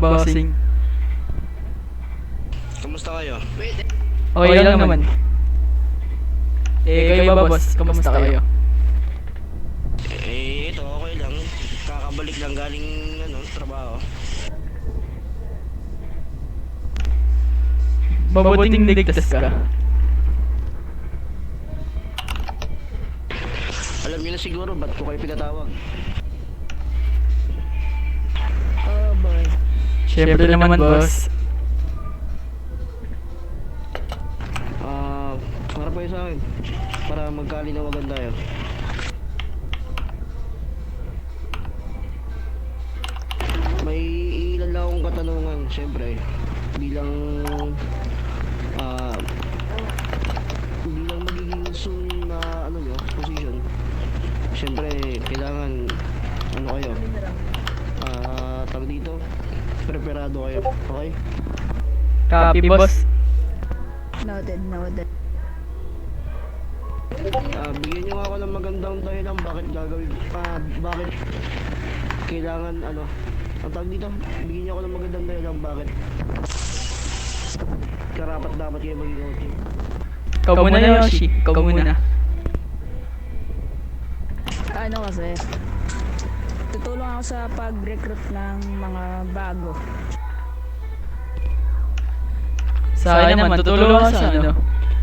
bossing? Kamusta kayo? Okay lang naman. Kayo ba boss? Kamusta kayo? Ito okay lang. Kakabalik lang galing trabaho. Mabuting ligtas ka. Alam niyo na siguro ba't ko kayo pinatawag? Oh boy. Siyempre naman boss. Harap kayo sa akin para magkalinawagan tayo. May ilan lang akong katanungan, siyempre bilang magiging soon na nyo, position. Siyempre kailangan kayo tawag dito, preparado kayo, okay? Copy boss. Noted. Bigyan nyo ako ng magandang dahilan bakit bakit kailangan ang tawag dito, bigyan nyo ako ng magandang dahilan bakit karapat dapat kayo maging OT. Ikaw muna Yoshi. Ikaw muna. Ano kasi, tutulong ako sa pag-recruit ng mga bago. Sa akin naman, tutulong ako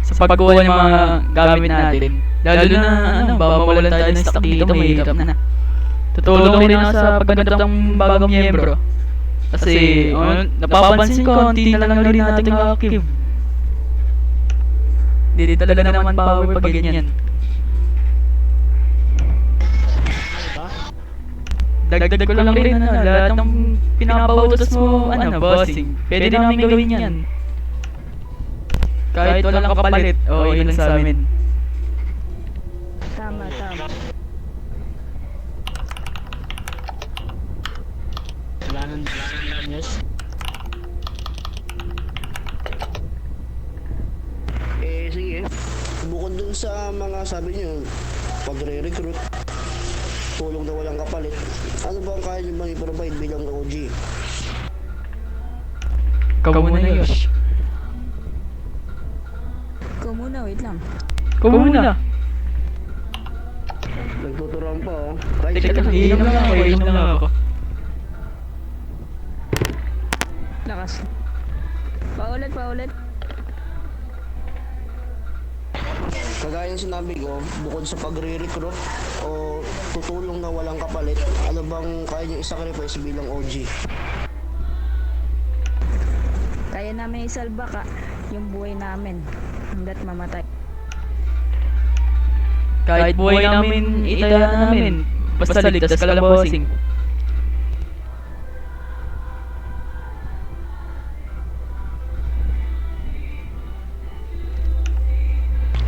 sa pagkuha ng mga gamit natin. Lalo na, baka mawalan tayo ng stock dito, mahirap na. Tutulong rin ako sa pagganap ng bagong miyembro. Kasi, napapansin ko, hindi na lang rin natin active. Hindi talaga naman power pag ganyan. Dagdag ko lang rin, lahat ng pinapautos mo, bossing. Pwede namin gawin yan. Kahit walang kapalit, okay lang sa amin. Tama. Yes. Sige. Bukod dun sa mga sabi niyo, pagre-recruit, tulong na walang kapalit, ano ba ang kaya niyo bang i-provide bilang OG? Ikaw muna Yosh. Ikaw muna, wait lang. Ikaw muna. Nagtuturuan pa Teka lang, iinom lang ako. Lakas. Paulit. Kagaya ng sinabi ko, bukod sa pagre-recruit o tutulong na walang kapalit, ano bang kaya niyo i-sacrifice bilang OG? Kaya namin isalba yung buhay namin hanggat mamatay. Kahit buhay namin, itaya namin. Basta ligtas ka lang bossing.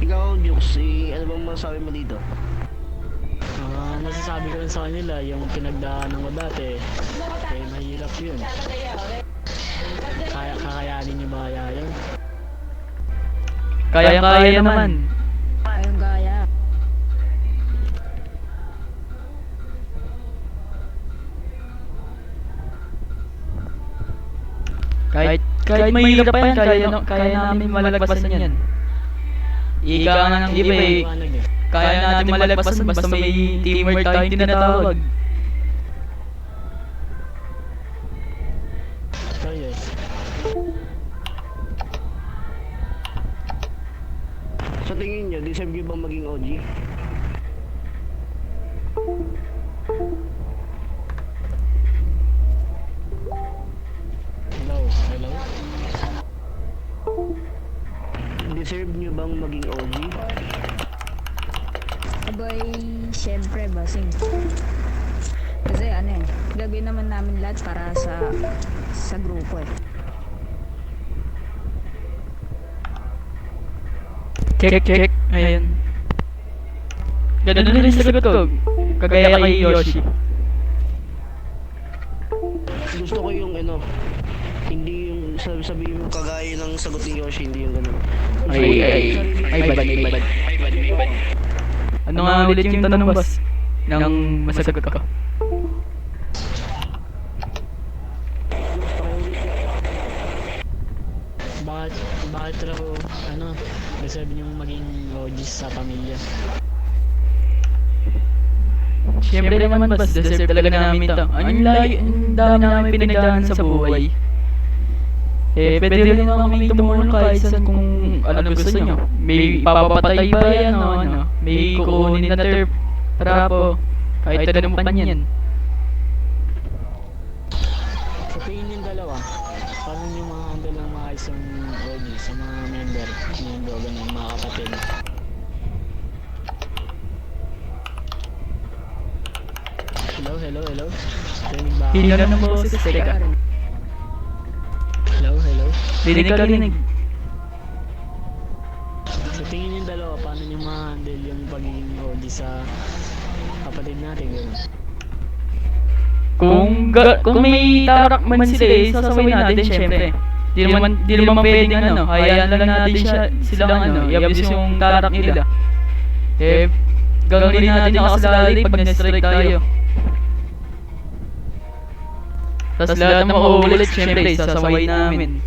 Ikaw, Jukes, ano bang masasabi mo dito? Masasabi ko lang sa kanila yung pinagdaanan ko dati, mahirap yun. Kakayanin niyo ba kaya yun? Kaya naman. Ayong gaya. Kahit mahirap pa yan, kaya namin malagpasan yan. Ika nga ng iba kaya natin malagpasan basta may teamwork tayo hindi tinatawag. So yes. Sa tingin niyo, deserve niyo bang maging OG? Hello? Deserve niyo bang maging OG? Abay, syempre bossing. Kasi gagawin naman namin lahat para sa grupo Check. Ayan. Ganun rin sa sagot ko. Kagaya kay Yoshi. Gusto ko yung hindi yung sabihin mo kagaya ng sagot ni Yoshi, hindi yung ganun. Ay, bad. Ano nga ulit yung tanong boss? Nang masagot ko. Gusto ko bakit, bakit raw, ano, deserve niyong maging OGs sa pamilya? Siyempre naman boss, deserve talaga namin to. Ang dami namin pinagdaanan sa buhay. Pwede rin naman kami tumulong kahit saan kung ano gusto nyo. May papapatay ba yan o ano? May kukunin na turf, trapo, kahit anong pa yan. Sa tingin yung dalawa, paano niyo ma-handle ng maayos yung OG sa mga member, ganun, mga kapatid? Hello, hello, hello? Rinig ba ako? Hila na ng boses, teka. Hello, hello? Rinig ka rinig. Sa tingin yung dalawa, paano niyo ma-handle yung pagiging OG sa kapatid natin, ganun? Kung may tarak man sila sasaway natin syempre. Di naman pwedeng ano, hayaan lang natin silang ano, i-abuse yung tarak nila. Gagawin natin nakasalalay pag na-strike tayo. Tapos lahat ng mauulit syempre sasaway namin.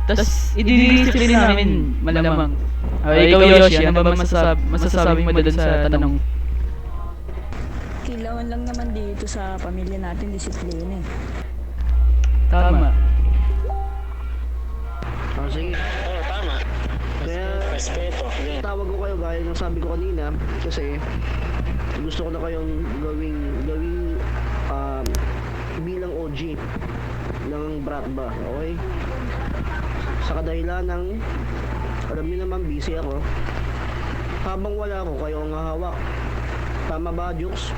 Tapos i-delete rin namin malamang. Ikaw Yoshi, ano ba masasabi mo doon sa tanong? Kailangan lang naman dito sa pamilya natin disiplina eh. Tama. Sige. Oo, tama. Kaya Respeto. tawag ko kayo gaya ng sabi ko kanina kasi gusto ko na kayong gawing bilang OG ng Bratba, okay? Sa kadahilan ng alam niyo naman busy ako. Habang wala ako, kayo ang hahawak. Tama ba, Jukes?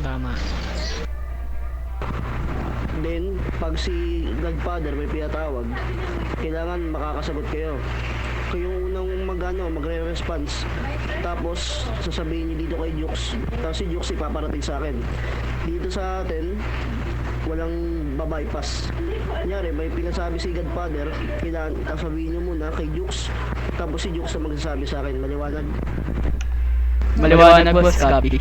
Tama. Then, pag si Godfather may pinatawag, kailangan makakasagot kayo. Kayong unang magre-response. Tapos, sasabihin niyo dito kay Jukes. Tapos si Jukes ipaparating sa akin. Dito sa atin, walang babypass. Kunyari, may pinasabi si Godfather, kailangan sasabihin niyo muna kay Jukes. Tapos si Jukes ang magsasabi sa akin. Maliwanag? Maliwanag boss, copy.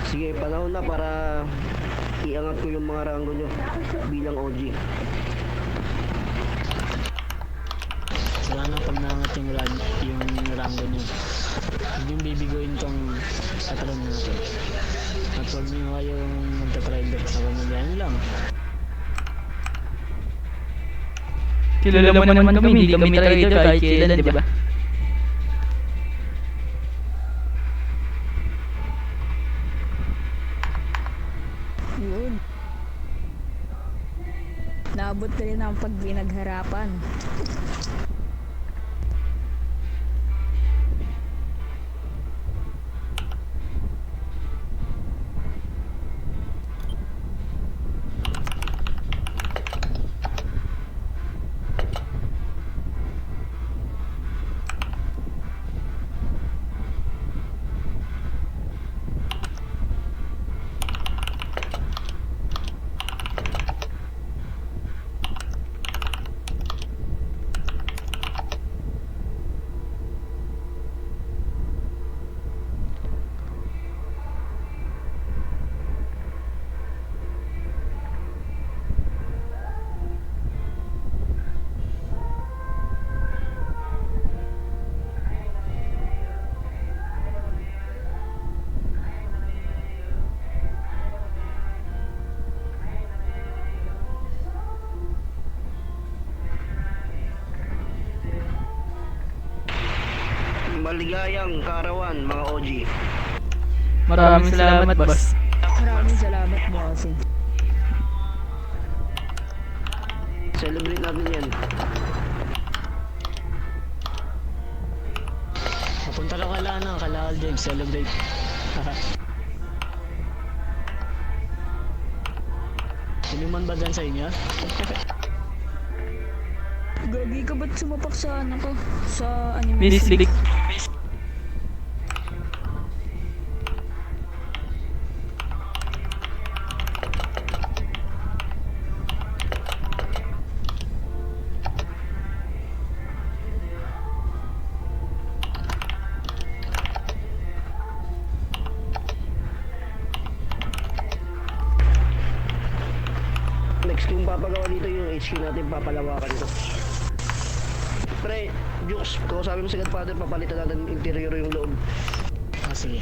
Sige, panahon na para iangat ko yung mga rango nyo bilang OG. Sana pag nangat yung rango nyo, huwag yung bibigoyin tong patron natin. At huwag nyo kayong magta-trailer sa pamilyan lang. Kilala mo naman kami, hindi kami traitor kahit kailan, di ba? Yun. Naabot ka rin ang pagpinagharapan. Maligayang karawan, mga OG. Maraming salamat boss. Maraming salamat, bossing. Celebrate natin yan. Papunta lang kala James, celebrate. Sinuman ba dyan sa inyo? Gagi ka ba't sumapak sa ano ko? Sa anime? Minislik. Next yung papagawa dito yung HQ natin, papalawakan ito. Pre, Jukes, kausapin mo si Godfather, papalitan natin interior yung loob. Sige.